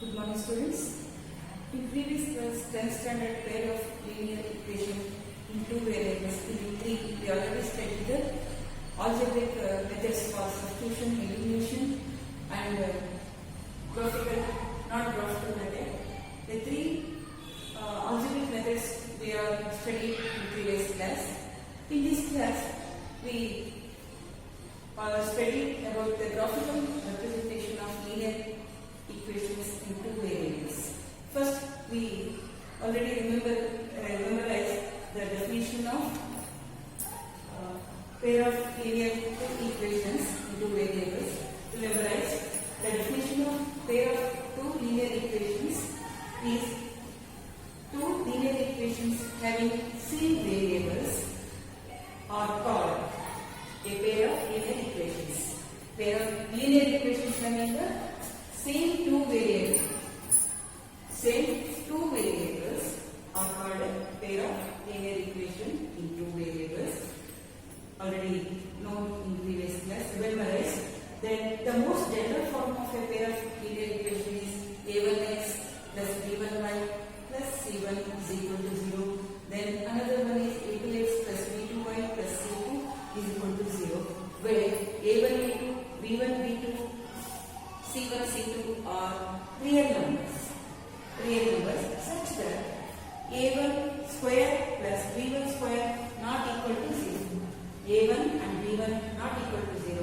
Good morning, students. In previous class, 10th standard pair of linear equation in two variables in 3, we already studied the algebraic methods for substitution, elimination, and graphical, not graphical method. The three algebraic methods we are studied in previous class. In this class, we studied about the graphical representation of linear equations in two variables. First, we already memorized the definition of pair of linear two equations in two variables. We memorized the definition of pair of two linear equations is two linear equations having same variables are called a pair of linear equations. Pair of linear equations having the same two variables are called a pair of linear equation in two variables. Already known in previous class, memorized. Then the most general form of a pair of linear equation is a1x plus b1y plus c1 is equal to 0. Then another one is a2x plus b2y plus c2 is equal to 0, where a1, a2, b1, b2, c1, c2 are real numbers such that a1 square plus b1 square not equal to 0, a1 and b1 not equal to 0,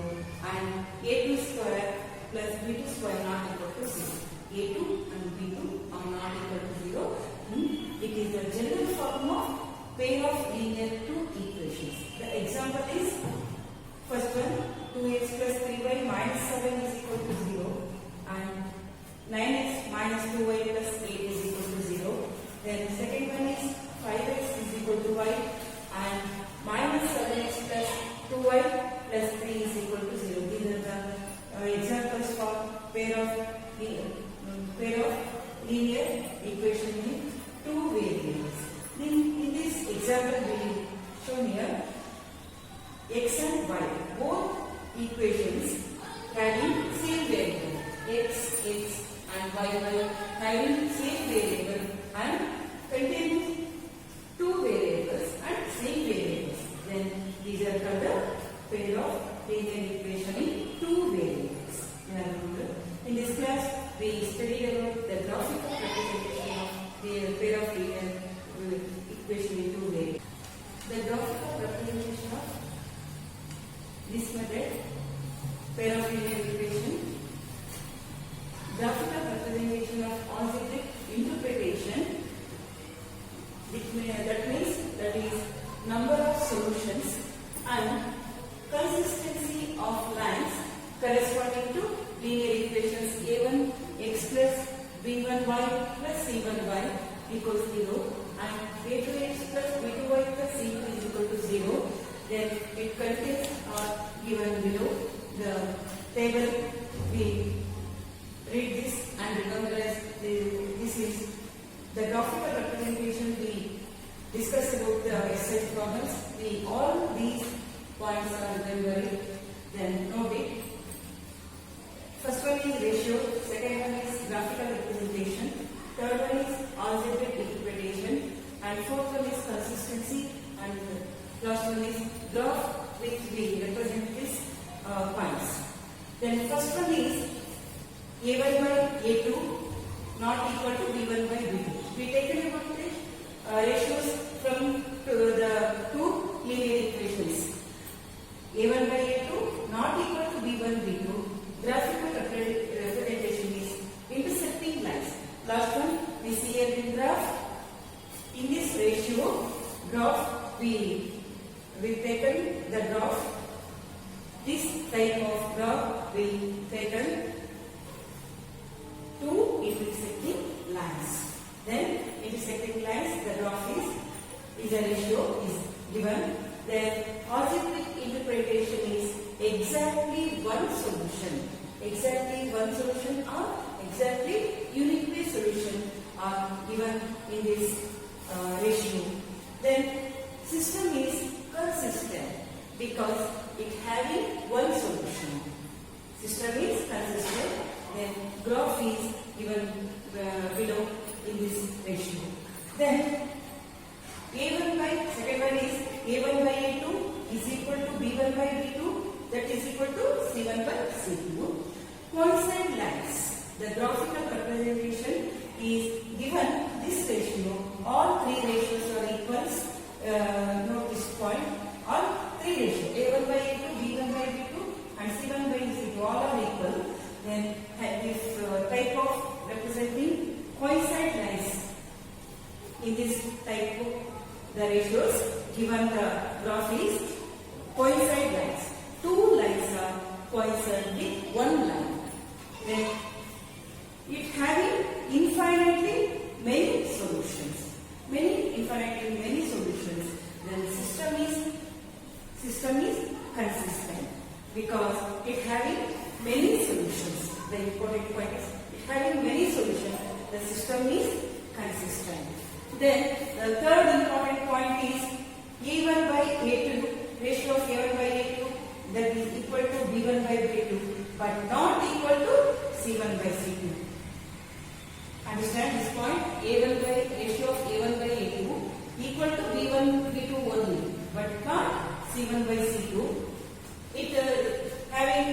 and a2 square plus b2 square not equal to 0. a2 and b2 are not equal to 0. It is the general form of pair of linear two equations. The example is first one, 2x plus 3y minus 7 is equal to 0, and 9x minus 2y plus 8 is equal to 0. Then second one is 5x is equal to y, and minus 7x plus 2y plus 3 is equal to 0. These are the examples for pair of linear equation in two variables. In this example we shown here, x and y, both equations having same variable, x and y having same variable and containing two variables and same variables. Then these are called the pair of linear equation in two variables. In this class, we studied about the graphical representation of the pair of linear equation in two variables. The graphical representation of this method, pair of linear equation, graphical representation of algebraic interpretation, that is number of solutions and consistency of lines corresponding to linear equations a1 x plus b1y plus c1y equals 0 and a2x plus b2y plus c2 is equal to 0. Then it contains given below the table. We read this and remember this is the graphical representation. We discuss about the exercise problems. All these points are remembered. Then note it. First one is ratio, second one is graphical representation, third one is algebraic interpretation, and fourth one is consistency, and last one is graph which we represent these points. Then first one is a1 by a2 not equal to b1 by b2. We taken about the ratios from the two linear equations. a1 by a2 not equal to b1 b2. Graphical representation is intersecting lines. Last one we see here in graph. In this ratio graph we taken the graph. This type of graph we taken two intersecting lines. Then intersecting lines, the graph is a ratio is given. Then algebraic interpretation is exactly one solution. Exactly one solution or exactly unique way solution are given in this ratio. Then system is consistent because it having one solution. System is consistent then graph is given below in this ratio. Then A1 by, second one is A1 by A2 is equal to B1 by B2, that is equal to C1 by C2. Coincident lines, the graphical representation is given this ratio. All three ratios are equals. Note this point. All three ratios A1 by A2, B1 by B2 and C1 by C2 all are equal. Then this type of representing coincident lines. In this type of the ratios given the graph is coincident lines. Two lines are coincident with one line. Then it having infinitely many solutions. Infinitely many solutions. Then system is consistent because it having many solutions. The important point is it having many solutions. The system is consistent. Then the third important point is A1 by A2, ratio of A1 by A2 that is equal to B1 by B2 but not equal to C1 by C2. Understand this point? A1 by ratio of A1 by A2 equal to B1 B2 only but not C1 by C2. It having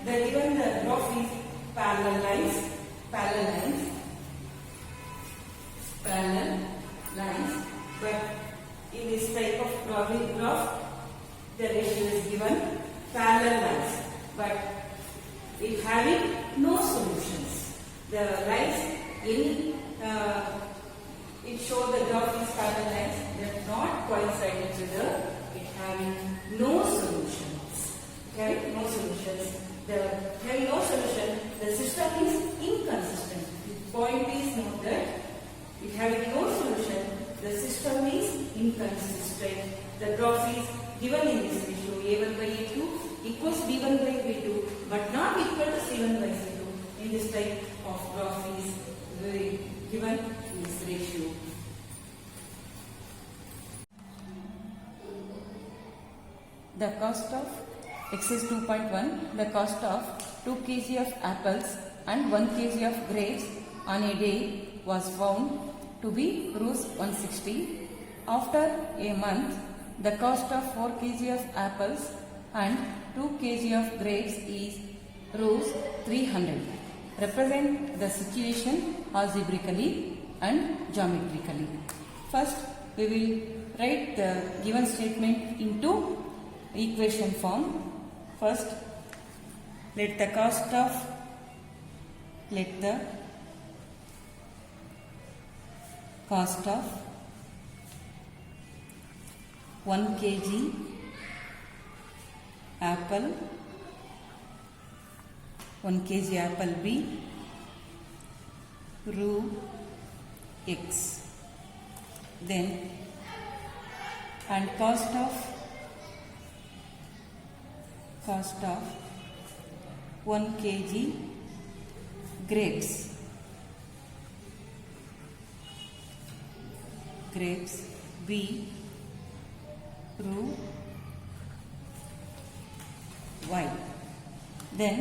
the given the graph is parallel lines, but in this type of graph the ratio is given parallel lines but it having no solutions. The lines it shows the graph is parallel lines that not coincide each other. It having no solutions. Okay, no solutions. Having no solution, the system is inconsistent. The point is note that it having no solution, the system is inconsistent. The graph is given in this ratio A1 by A2 equals B1 by B2 but not equal to C1 by C2. In this type of graph is given in this ratio. The cost of exercise 2.1, the cost of 2 kg of apples and 1 kg of grapes on a day was found to be Rs 160. After a month, the cost of 4 kg of apples and 2 kg of grapes is Rs 300. Represent the situation algebraically and geometrically. First, we will write the given statement into equation form. First, let the cost of 1 kg apple, 1 kg apple be Rs x. Then, and cost of 1 kg grapes be Rs y. Then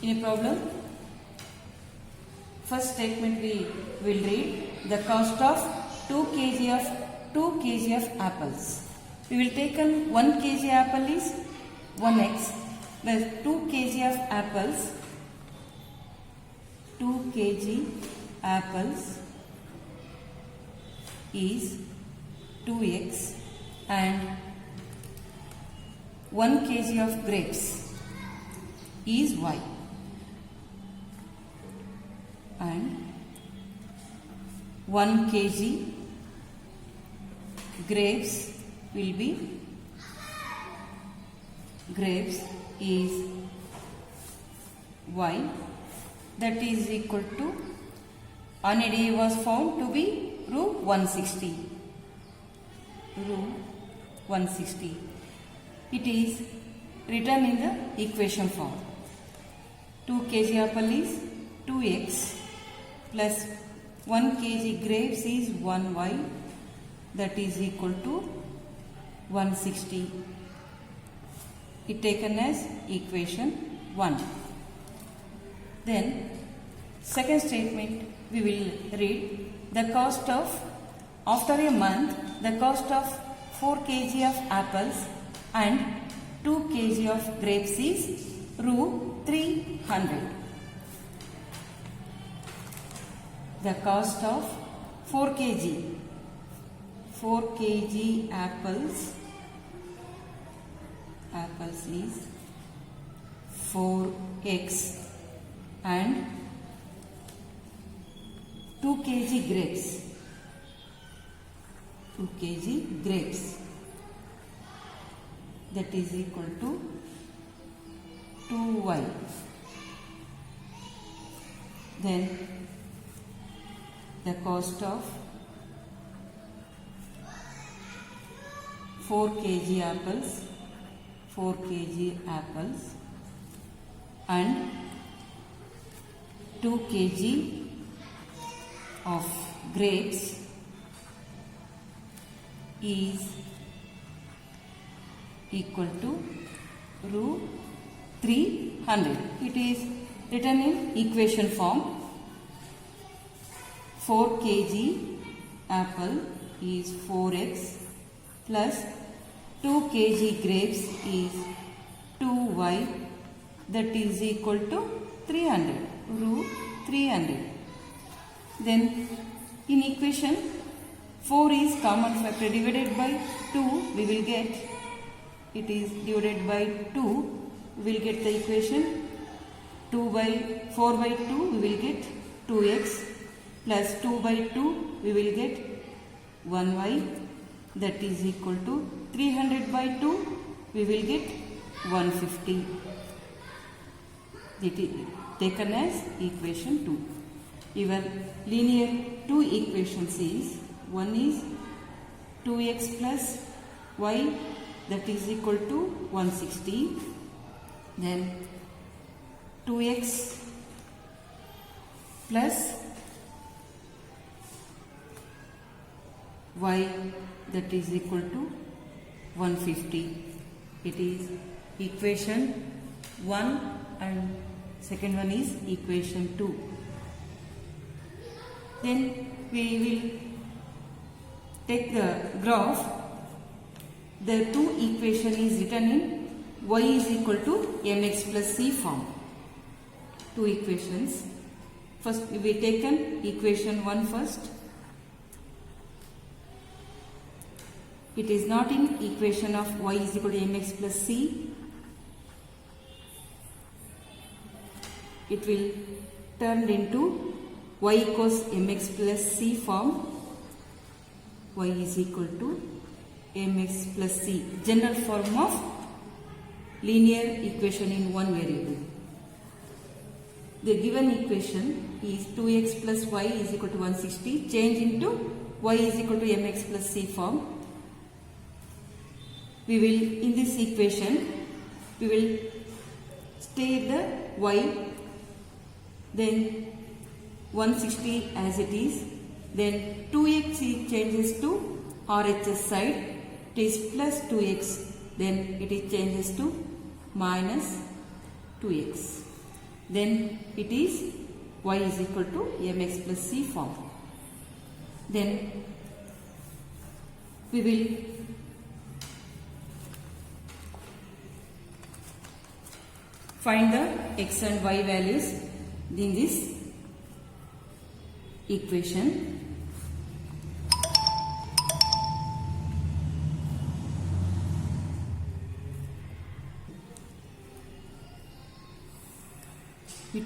in a problem, first statement we will read the cost of 2 kg of apples. We will take 1 kg apple is 1x. The 2 kg of apples, 2 kg apples is 2x and 1 kg of grapes is y and 1 kg grapes will be grapes is y, that is equal to on a day was found to be Rs 160. It is written in the equation form. 2 kg apple is 2x plus 1 kg grapes is 1y, that is equal to 160. It taken as equation 1. Then second statement we will read the cost of, after a month, the cost of 4 kg of apples and 2 kg of grapes is ₹300. The cost of 4 kg apples is 4x and 2 kg grapes, that is equal to 2y. Then the cost of 4 kg apples and 2 kg of grapes is equal to ₹300. It is written in equation form. 4 kg apple is 4x plus 2 kg grapes is 2y, that is equal to 300. Then in equation 4 is common factor, divided by 2 we will get, it is divided by 2, we will get the equation 4 by 2 we will get 2x plus 2 by 2 we will get 1y, that is equal to 300 by 2 we will get 150. It is taken as equation 2. Your linear 2 equations is, one is 2x plus y, that is equal to 160. Then 2x plus y, that is equal to 150. It is equation 1 and second one is equation 2. Then we will take the graph. The two equation is written in y is equal to mx plus c form. Two equations. First we will taken equation 1 first. It is not in equation of y is equal to mx plus c. It will turn into y equals mx plus c form. Y is equal to mx plus c, general form of linear equation in one variable. The given equation is 2x plus y is equal to 160, change into y is equal to mx plus c form. We will, in this equation, we will state the y, then 160 as it is, then 2x changes to RHS side, it is plus 2x, then it is changes to minus 2x. Then it is y is equal to mx plus c form. Then we will find the x and y values in this equation. We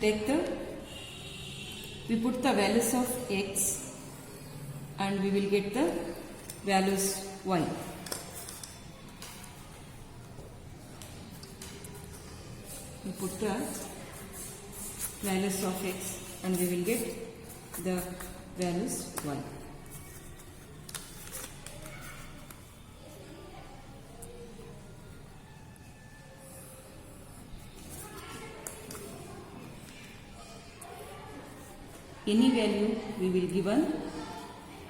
put the values of x and we will get the values y. We put the values of x and we will get the values y. Any value we will given,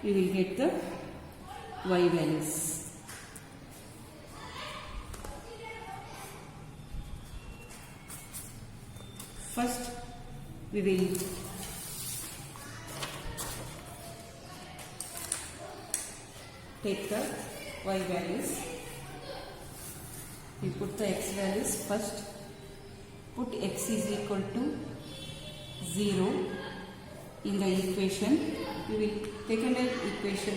we will get the y values. First we will take the y values. We put the x values first. Put x is equal to 0 in the equation. We will take an equation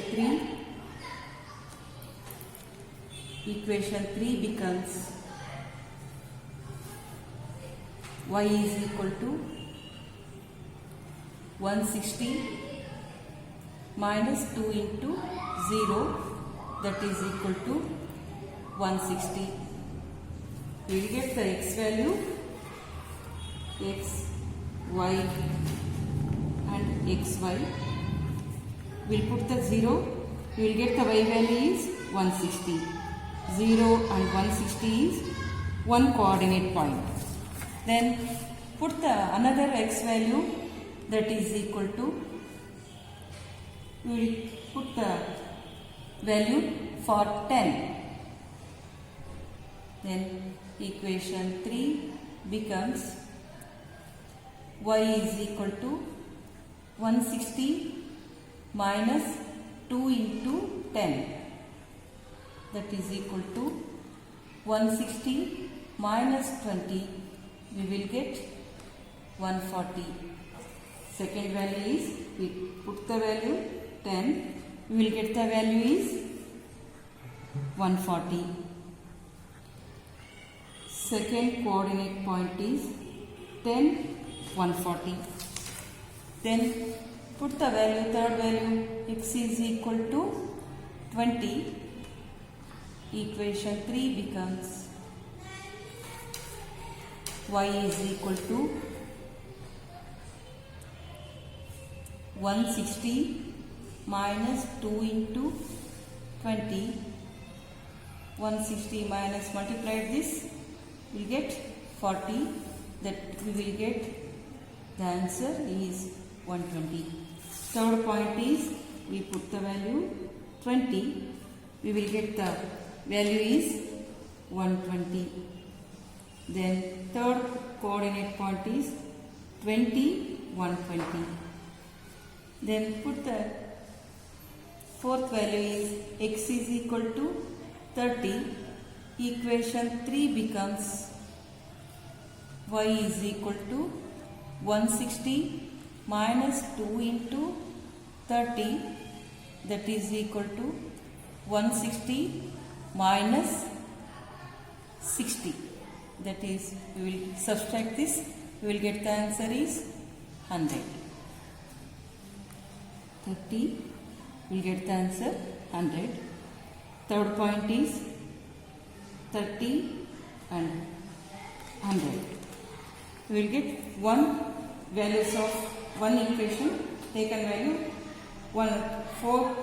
3. Equation 3 becomes y is equal to 160 minus 2 into 0, that is equal to 160. We will get the x value, x, y and xy. We will put the 0, we will get the y value is 160. 0 and 160 is one coordinate point. Then put the another x value, that is equal to, we will put the value for 10. Then equation 3 becomes y is equal to 160 minus 2 into 10, that is equal to 160 minus 20, we will get 140. Second value is, we put the value 10, we will get the value is 140. Second coordinate point is 10, 140. Then put the value, third value, x is equal to 20. Equation 3 becomes y is equal to 160 minus 2 into 20. 160 minus multiplied this, we will get 40. That we will get the answer is 120. Third point is, we put the value 20. We will get the value is 120. Then third coordinate point is 20, 120. Then put the fourth value is x is equal to 30. Equation 3 becomes y is equal to 160 minus 2 into 30, that is equal to 160 minus 60, that is, we will subtract this, we will get the answer is 100. 30, we will get the answer 100. Third point is 30 and 100. We will get one values of one equation, taken value, 4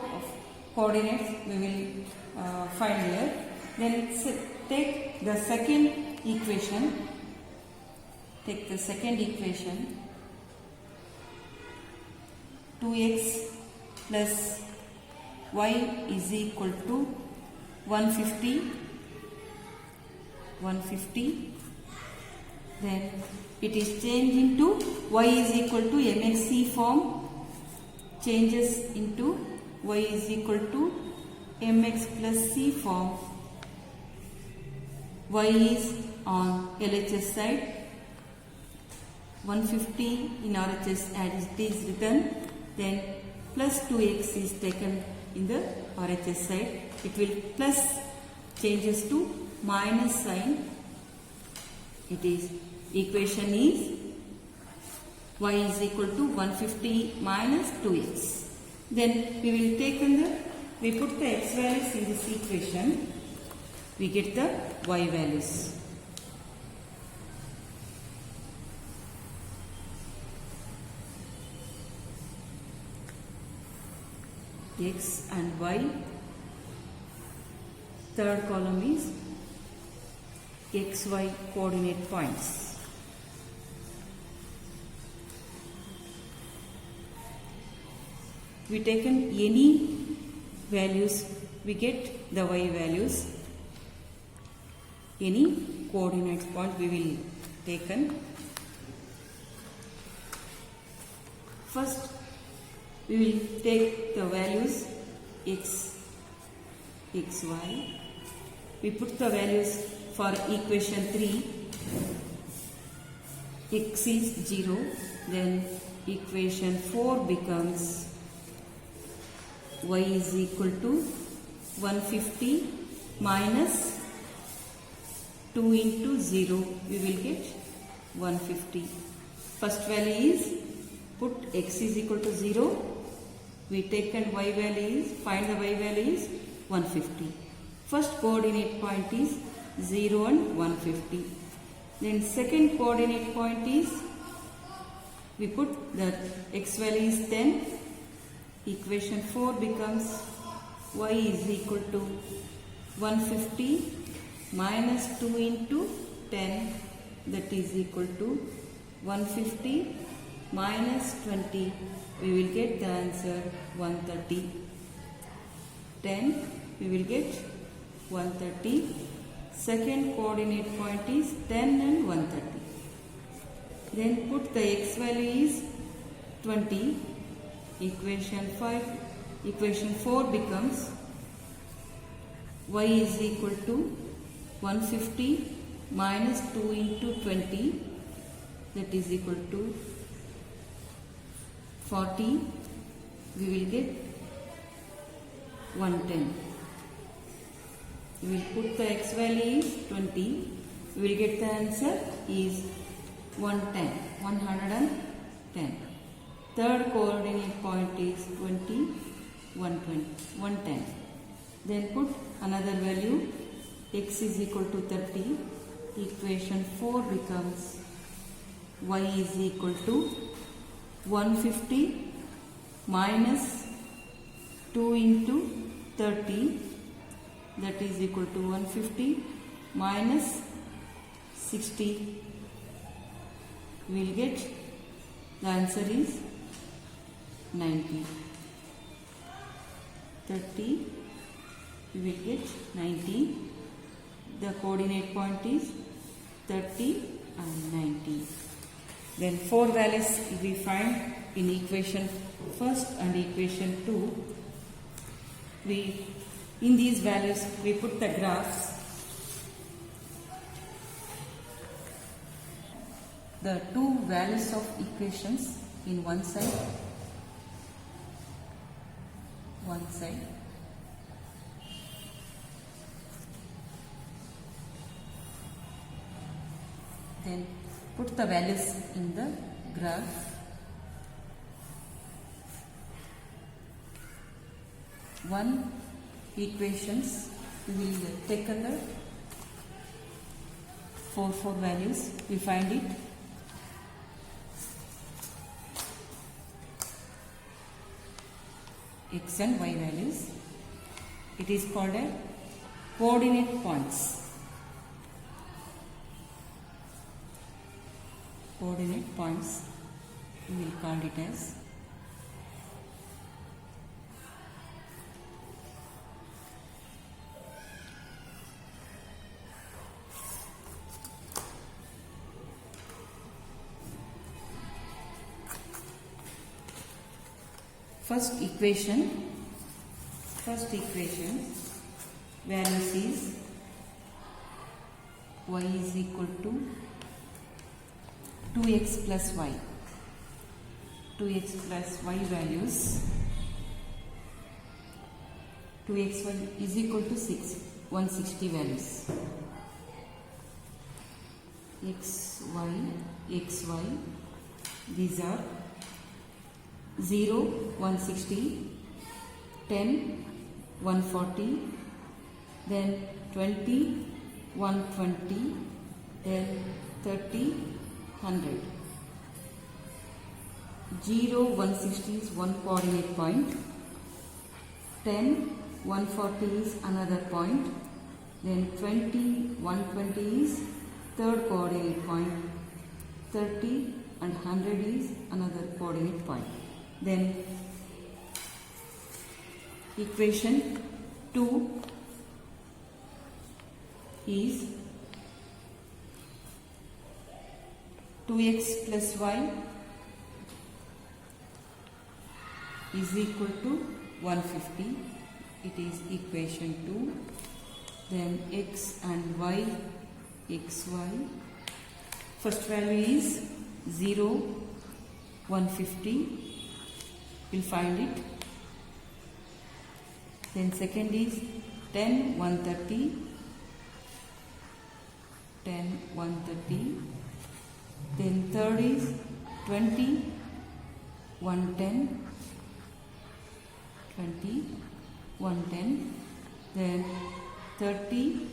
coordinates we will find here. Then take the second equation. Take the second equation. 2x plus y is equal to 150. 150. Then it is changed into y is equal to mxc form. Changes into y is equal to mx plus c form. Y is on LHS side. 150 in RHS as it is written. Then plus 2x is taken in the RHS side. It will plus changes to minus sign. It is equation is y is equal to 150 minus 2x. Then we will we put the x values in this equation. We get the y values. X and y. Third column is xy coordinate points. We taken any values, we get the y values. Any coordinate point we will taken. First, we will take the values x, xy. We put the values for equation 3. X is 0. Then equation 4 becomes y is equal to 150 minus 2 into 0. We will get 150. First value is put x is equal to 0. We take and y value is, find the y value is 150. First coordinate point is 0 and 150. Then second coordinate point is, we put the x value is 10. Equation 4 becomes y is equal to 150 minus 2 into 10, that is equal to 150 minus 20. We will get the answer 130. 10, we will get 130. Second coordinate point is 10 and 130. Then put the x value is 20. Equation 4 becomes y is equal to 150 minus 2 into 20, that is equal to 40. We will get 110. We will put the x value is 20. We will get the answer is 110. Third coordinate point is 20, 110. Then put another value, x is equal to 30. Equation 4 becomes y is equal to 150 minus 2 into 30, that is equal to 150 minus 60. We will get the answer is 90. 30, we will get 90. The coordinate point is 30 and 90. Then 4 values we find in equation 1 and equation 2. In these values we put the graphs. The two values of equations in one side. Then put the values in the graph. One equations we will take the 4 values. We find it. X and y values. It is called a coordinate points. Coordinate points, we will call it as. First equation values is y is equal to 2x plus y. 2x plus y values. 2x1 is equal to 6. 160 values. xy. These are 0, 160, 10, 140, then 20, 120, then 30, 100. 0, 160 is one coordinate point, 10, 140 is another point, then 20, 120 is third coordinate point, 30 and 100 is another coordinate point. Then equation 2 is 2x plus y is equal to 150. It is equation 2. Then x and y, xy. First value is 0, 150. We'll find it. Then second is 10, 130. 10, 130. Then third is 20, 110. 20, 110. Then 30,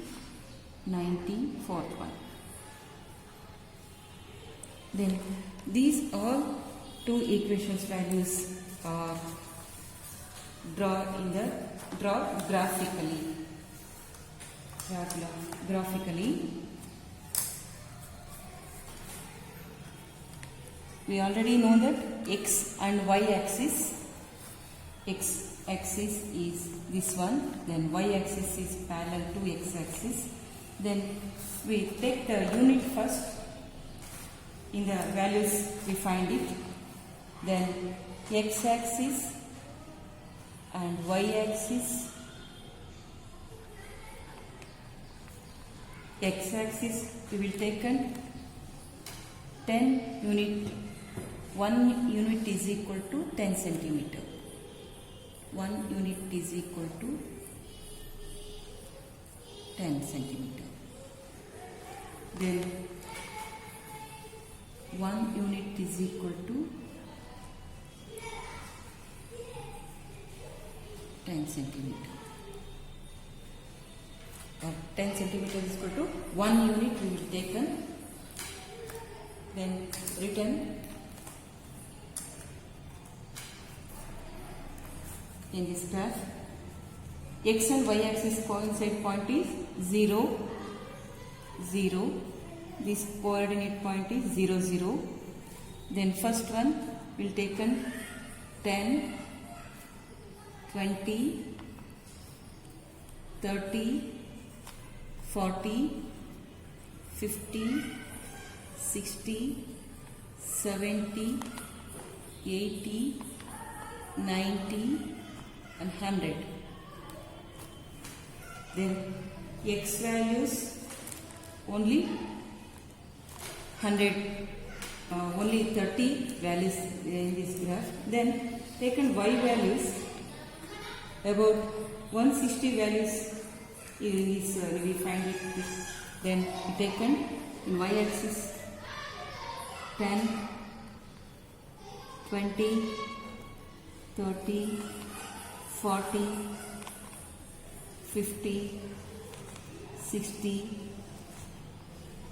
90, fourth one. Then these all two equations values are draw graphically. We already know that x and y axis. X axis is this one, then y axis is parallel to x axis. Then we take the unit first. In the values we find it. Then x axis and y axis. X axis we will take 10 unit. 1 unit is equal to 10 centimeter. 1 unit is equal to 10 centimeter. Then 1 unit is equal to 10 centimeter. Or 10 centimeter is equal to 1 unit we will take. Then written in this graph. X and y axis coincide point is 0, 0. This coordinate point is 0, 0. Then first one will take 10, 20, 30, 40, 50, 60, 70, 80, 90 and 100. Then x values only 100, only 30 values in this graph. Then taken y values about 160 values in this, we find it. Then we taken in y axis 10, 20, 30, 40, 50, 60,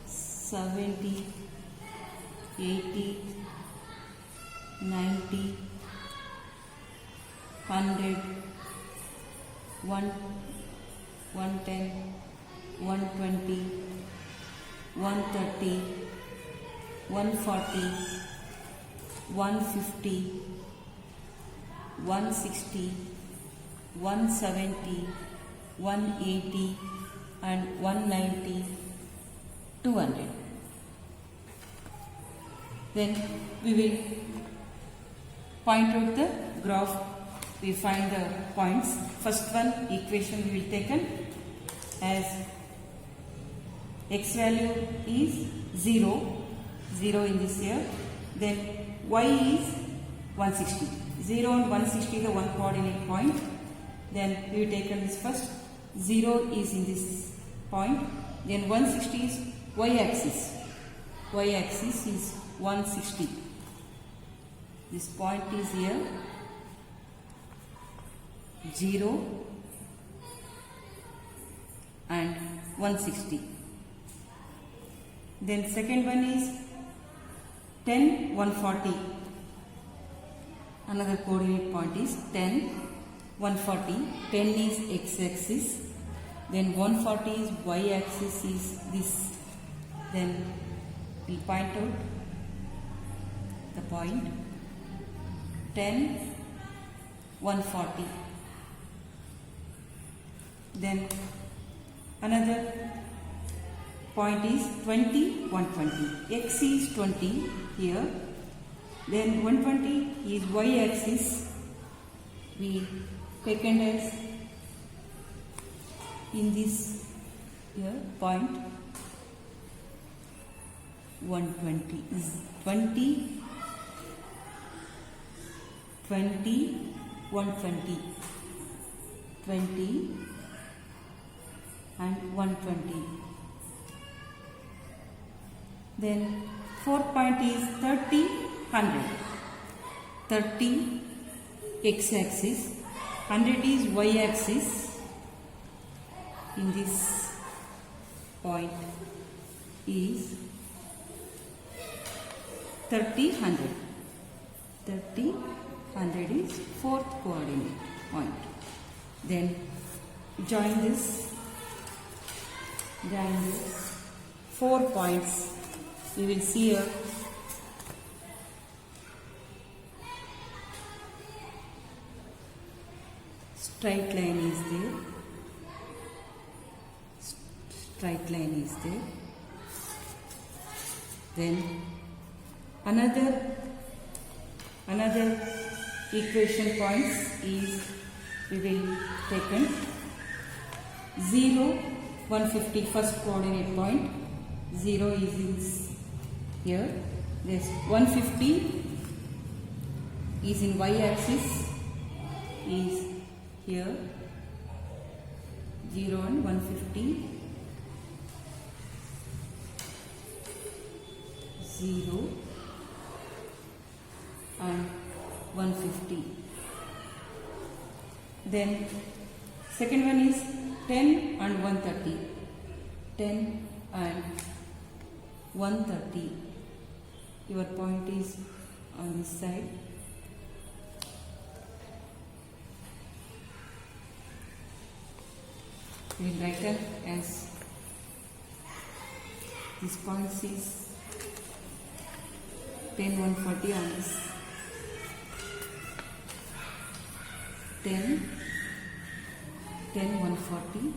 70, 80, 90, 100, 110, 120, 130, 140, 150, 160, 170, 180 and 190, 200. Then we will point out the graph. We find the points. First one equation we will take as x value is 0, 0 in this here. Then y is 160. 0 and 160 the one coordinate point. Then we will take this first. 0 is in this point. Then 160 is y axis. Y axis is 160. This point is here. 0 and 160. Then second one is 10, 140. Another coordinate point is 10, 140. 10 is x-axis. Then 140 is y-axis is this. Then we point out the point 10, 140. Then another point is 20, 120. X is 20 here. Then 120 is y-axis. we taken as in this here point 120 is 20 120 20 and 120. Then fourth point is 30 100. 30 x-axis, 100 is y-axis. In this point is 30 100. 30 100 is fourth coordinate point. Then join this 4 points. You will see a straight line is there. Straight line is there. Then another equation points is we will taken 0 150 first coordinate point. 0 is in here. This 150 is in y-axis is here. 0 and 150. 0 and 150. Then second one is 10 and 130. 10 and 130. Your point is on this side. We will write it as this point is 10 140 on this. 10 140.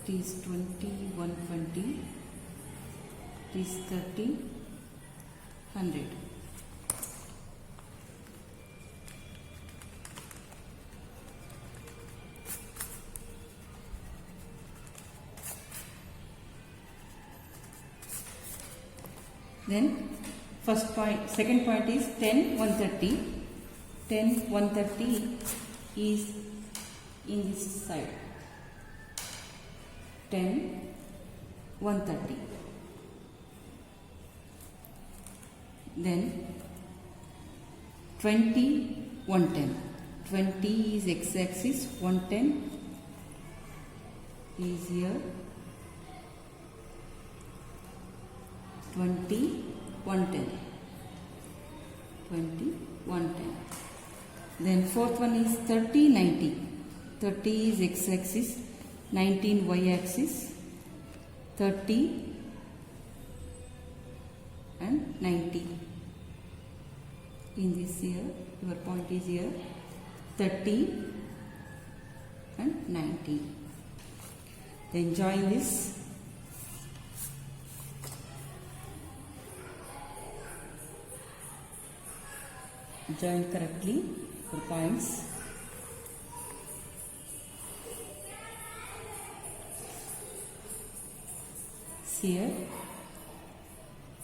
It is 20 120. It is 30 100. Then first point, second point is 10 130. 10 130 is in this side. 10 130. Then 20 110. 20 is x-axis. 110 is here. 20 110. 20 110. Then fourth one is 30 90. 30 is x-axis. 19 y-axis. 30 and 90. In this here, your point is here. 30 and 90. Then join this. Join correctly for points. See here,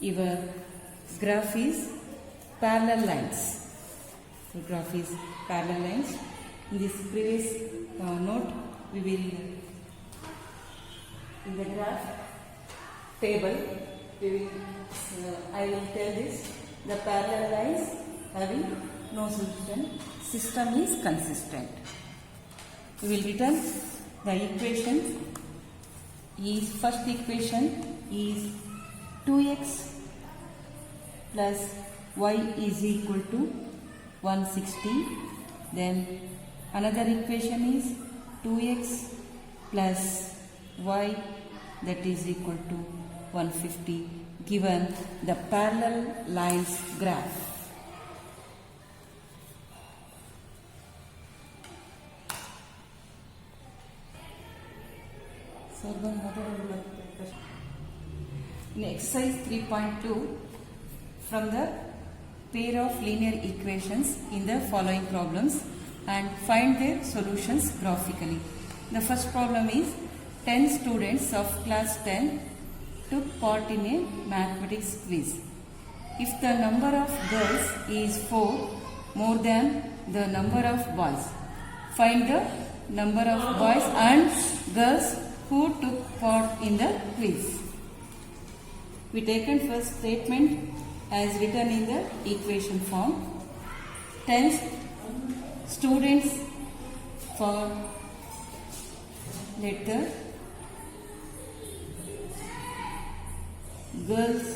your graph is parallel lines. Your graph is parallel lines. In this previous note, we will in the graph table, I will tell this: the parallel lines having no solution, system is consistent. We will return the equation. Is first equation is 2x plus y is equal to 160. Then another equation is 2x plus y that is equal to 150 given the parallel lines graph. In exercise 3.2, from the pair of linear equations in the following problems and find their solutions graphically. The first problem is 10 students of class 10 took part in a mathematics quiz. If the number of girls is 4 more than the number of boys, find the number of boys and girls who took part in the quiz. We taken first statement as written in the equation form. 10 students for letter girls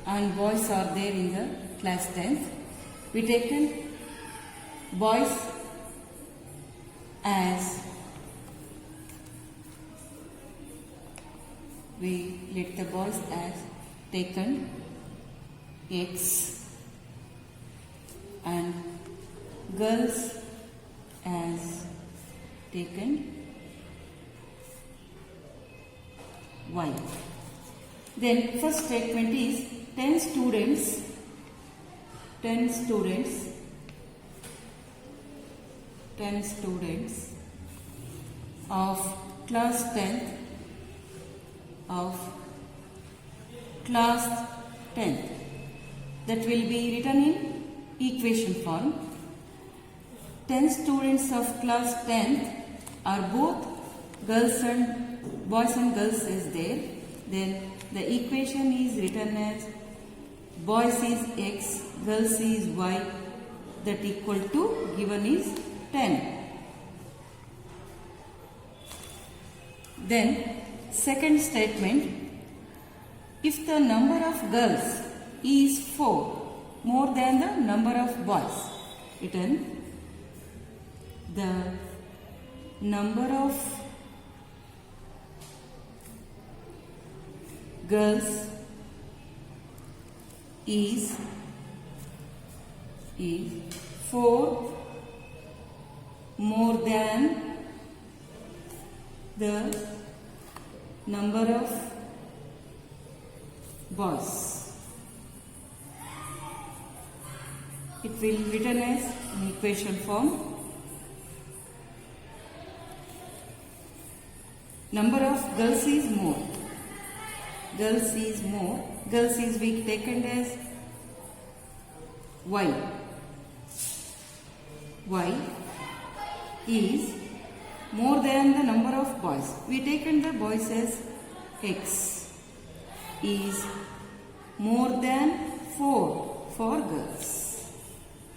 and boys are there in the class 10th. We taken boys as we let the boys as taken X and girls as taken Y. Then first statement is 10 students of class 10th that will be written in equation form. 10 students of class 10th are both girls and boys and girls is there. Then the equation is written as boys is X, girls is Y, that equal to given is 10. Then second statement, if the number of girls is 4 more than the number of boys, written the number of girls is 4 more than the number of boys. It will be written as an equation form. Number of girls is more. Girls is more. Girls is we taken as Y. Y is more than the number of boys. We taken the boys as X is more than 4 for girls.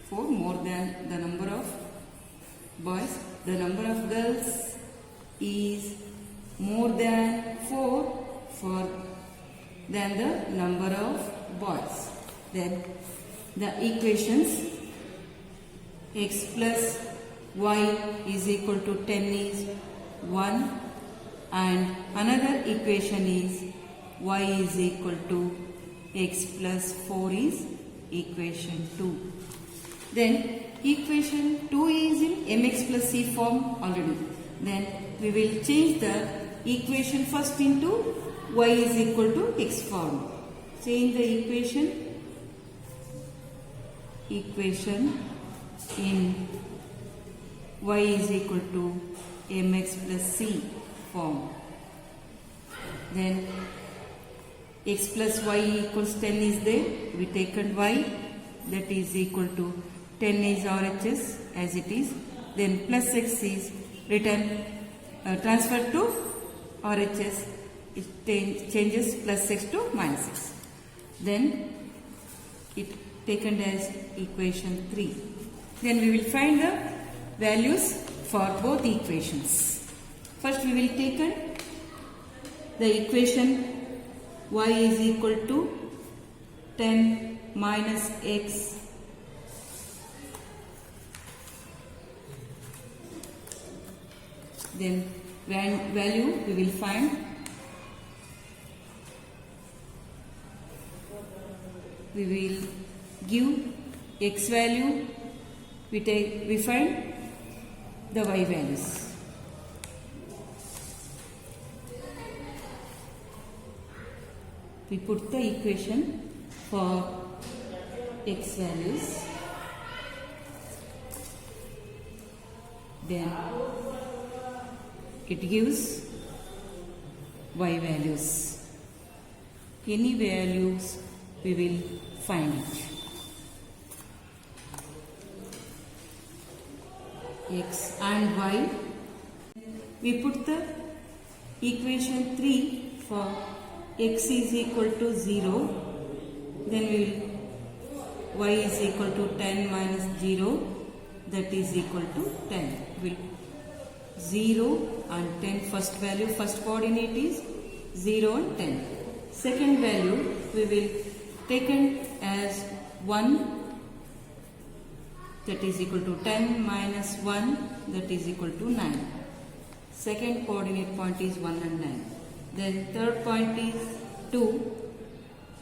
4 more than the number of boys. The number of girls is more than 4 for than the number of boys. Then the equations X plus Y is equal to 10 is 1 and another equation is Y is equal to X plus 4 is equation 2. Then equation 2 is in mx plus c form already. Then we will change the equation first into y is equal to x form. Change the equation in y is equal to mx plus c form. Then x plus y equals 10 is there. We taken y, that is equal to 10 is RHS as it is. Then plus x is written transferred to RHS. It changes plus 6 to minus 6. Then it taken as equation 3. Then we will find the values for both equations. First we will take the equation y is equal to 10 minus x then value we will find we will give x value, we find the y values. We put the equation for x values, then it gives y values. Any values we will find it. X and y. We put the equation 3 for x is equal to 0. Then we will y is equal to 10 minus 0, that is equal to 10. Will 0 and 10, first value, first coordinate is 0 and 10. Second value we will taken as 1, that is equal to 10 minus 1, that is equal to 9. Second coordinate point is 1 and 9. Then third point is 2.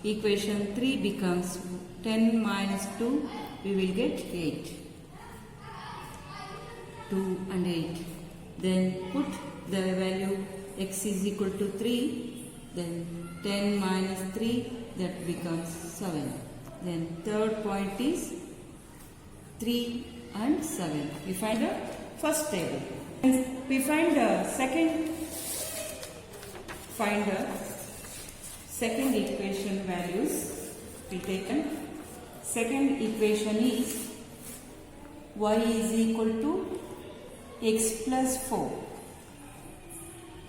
Equation 3 becomes 10 minus 2, we will get 8. 2 and 8. Then put the value x is equal to 3. Then 10 minus 3, that becomes 7. Then third point is 3 and 7. We find the first table. We find the second equation values we taken. Second equation is y is equal to x plus 4.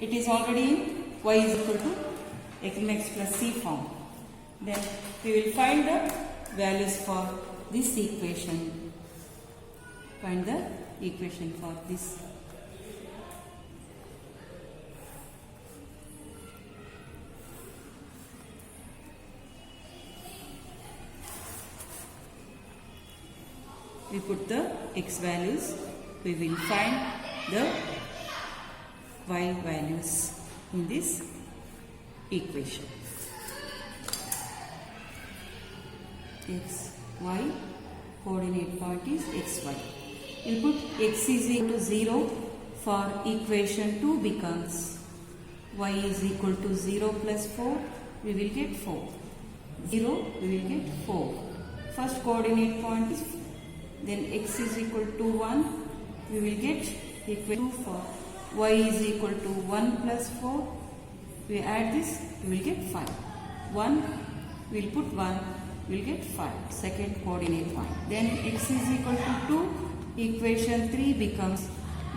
It is already in y is equal to x plus c form. Then we will find the values for this equation. Find the equation for this. We put the x values, we will find the y values in this equation. X, y, coordinate point is xy. We put x is equal to 0 for equation 2 becomes y is equal to 0 plus 4, we will get 4. 0, we will get 4. First coordinate point is, then x is equal to 1, we will get equal to 4. Y is equal to 1 plus 4, we add this, we will get 5. 1, we will put 1, we will get 5. Second coordinate point. Then x is equal to 2, equation 3 becomes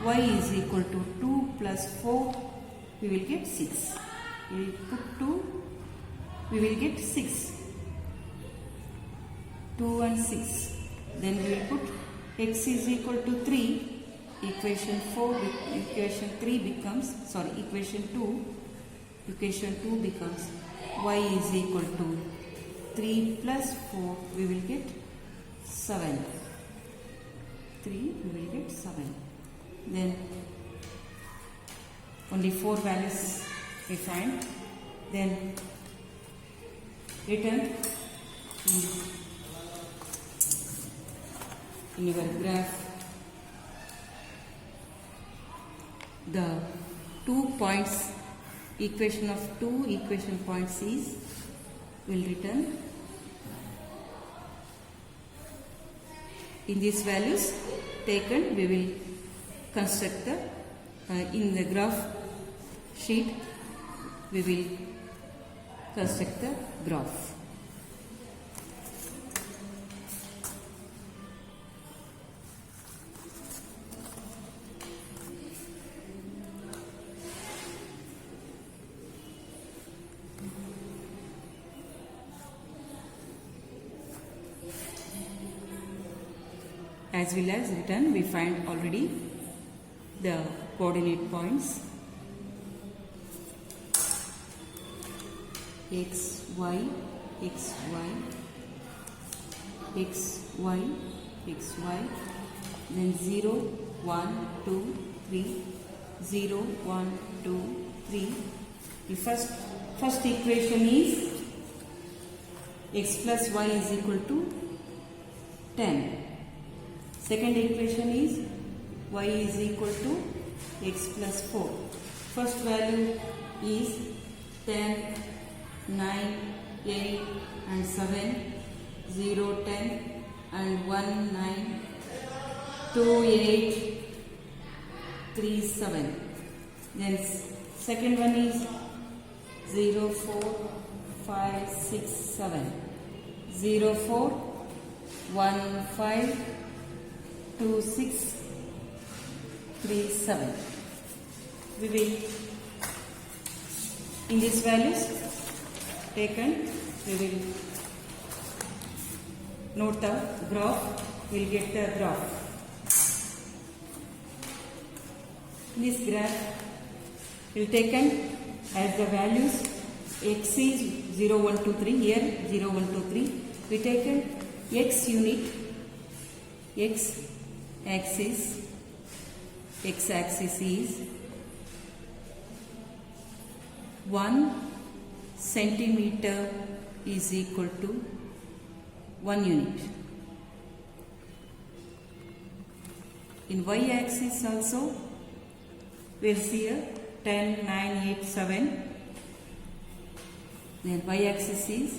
y is equal to 2 plus 4, we will get 6. We will put 2, we will get 6. 2 and 6. Then we will put x is equal to 3, equation 3 becomes, equation 2 becomes y is equal to 3 plus 4, we will get 7. 3, we will get 7. Then only 4 values we find. Then written in your graph the 2 points, equation of 2 equation points is will return. In these values taken, we will construct the in the graph sheet, we will construct the graph. As well as written, we find already the coordinate points x, y, x, y, x, y, x, y, then 0, 1, 2, 3, 0, 1, 2, 3. The first equation is x plus y is equal to 10. Second equation is y is equal to x plus 4. First value is 10, 9, 8 and 7. 0, 10 and 1, 9, 2, 8, 3, 7. Then second one is 0, 4, 5, 6, 7. 0, 4, 1, 5, 2, 6, 3, 7. We will, in these values taken, we will note the graph, we will get the graph. In this graph, we will taken as the values, x is 0, 1, 2, 3, here 0, 1, 2, 3. We taken x unit, x axis is 1 centimeter is equal to 1 unit. In y axis also, we will see here 10, 9, 8, 7. Then y axis is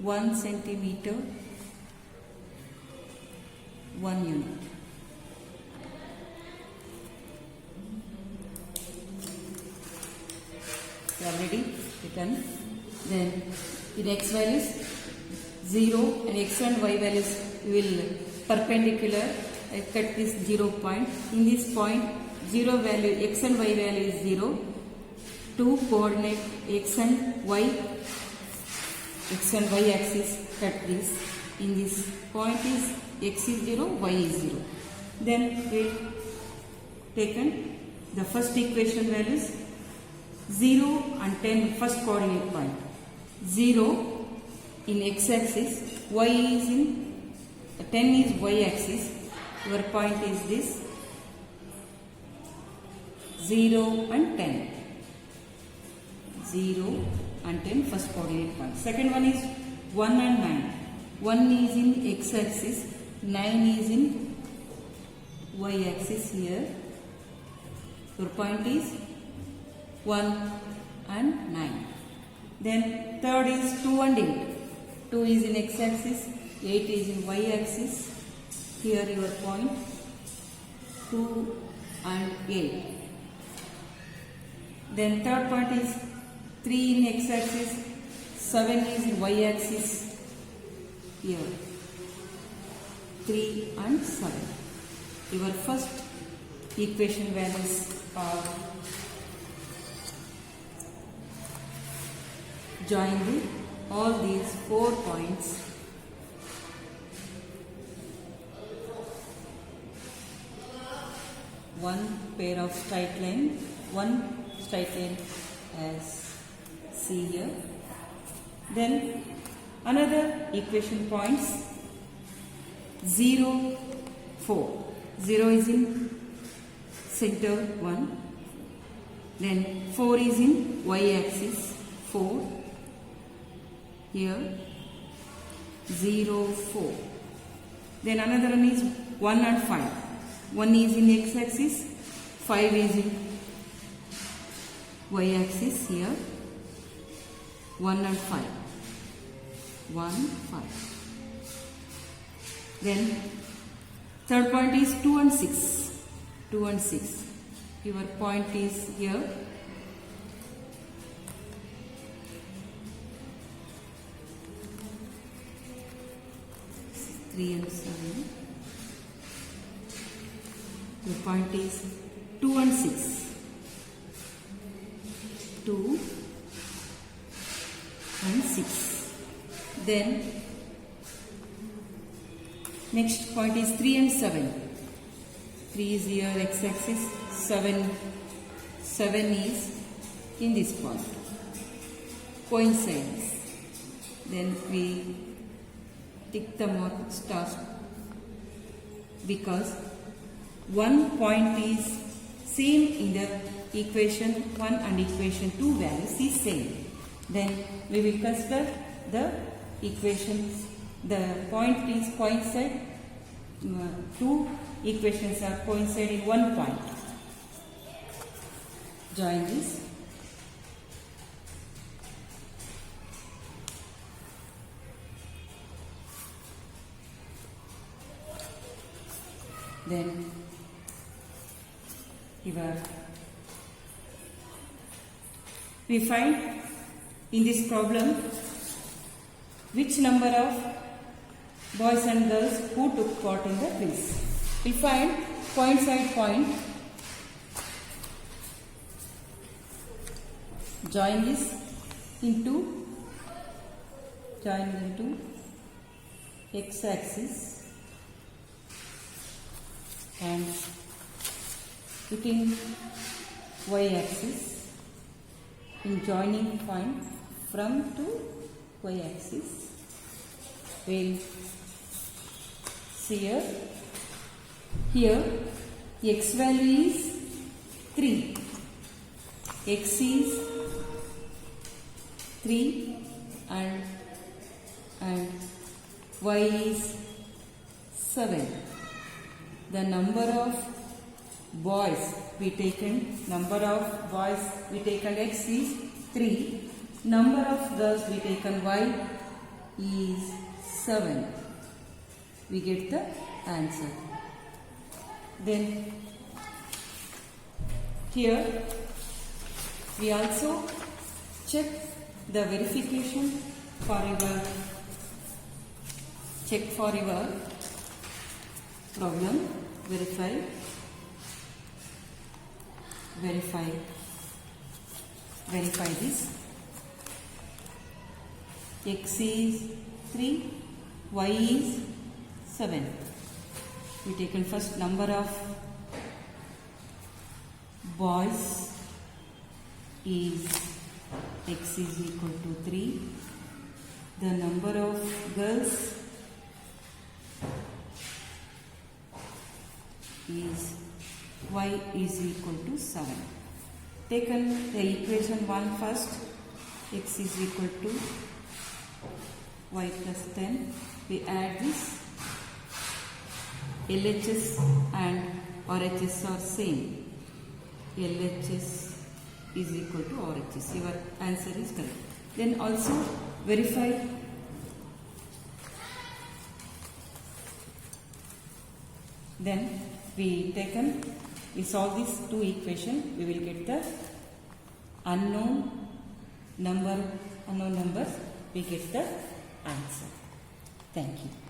1 centimeter, 1 unit. We have already written. Then in x values 0 and x and y values we will perpendicular cut this 0 point. In this point 0 value, x and y value is 0. To coordinate x and y axis, cut this. In this point is x is 0, y is 0. Then we taken the first equation values 0 and 10 first coordinate point. 0 in x axis, y is in 10 is y axis. Your point is this 0 and 10. 0 and 10 first coordinate point. Second one is 1 and 9. 1 is in x axis, 9 is in y axis here. Your point is 1 and 9. Then third is 2 and 8. 2 is in x axis, 8 is in y axis. Here your point 2 and 8. Then third point is 3 in x axis, 7 is in y axis. Here 3 and 7. Your first equation values are join all these 4 points. One pair of straight line, one straight line as see here. Then another equation points 0, 4. 0 is in center 1. Then 4 is in y axis 4. Here 0, 4. Then another one is 1 and 5. 1 is in x axis, 5 is in y axis here. 1 and 5. 1, 5. Then third point is 2 and 6. 2 and 6. Your point is here. Three and 7. Your point is 2 and 6. 2 and 6. Then next point is 3 and 7. 3 is here x axis, 7 is in this point. Coincides. Then we tick the mark stars because one point is same in the equation 1 and equation 2 values is same. Then we will consider the equations, the point is coincide, two equations are coincide in one point. Join this. Then we find in this problem which number of boys and girls who took part in the quiz. We find point side point. Join into x-axis and within y-axis in joining point from to y-axis. We'll see here x value is 3, x is 3 and y is 7. The number of boys we taken x is 3, number of girls we taken y is 7. We get the answer. Then here we also check the verification for your problem. Verify this. X is 3, y is 7. We taken first number of boys is x is equal to 3. The number of girls is y is equal to 7. Taken the equation 1 first, x is equal to y plus 10. We add this. LHS and RHS are same. LHS is equal to RHS. Your answer is correct. Then also verify we solve these two equations. We will get the unknown numbers. We get the answer. Thank you.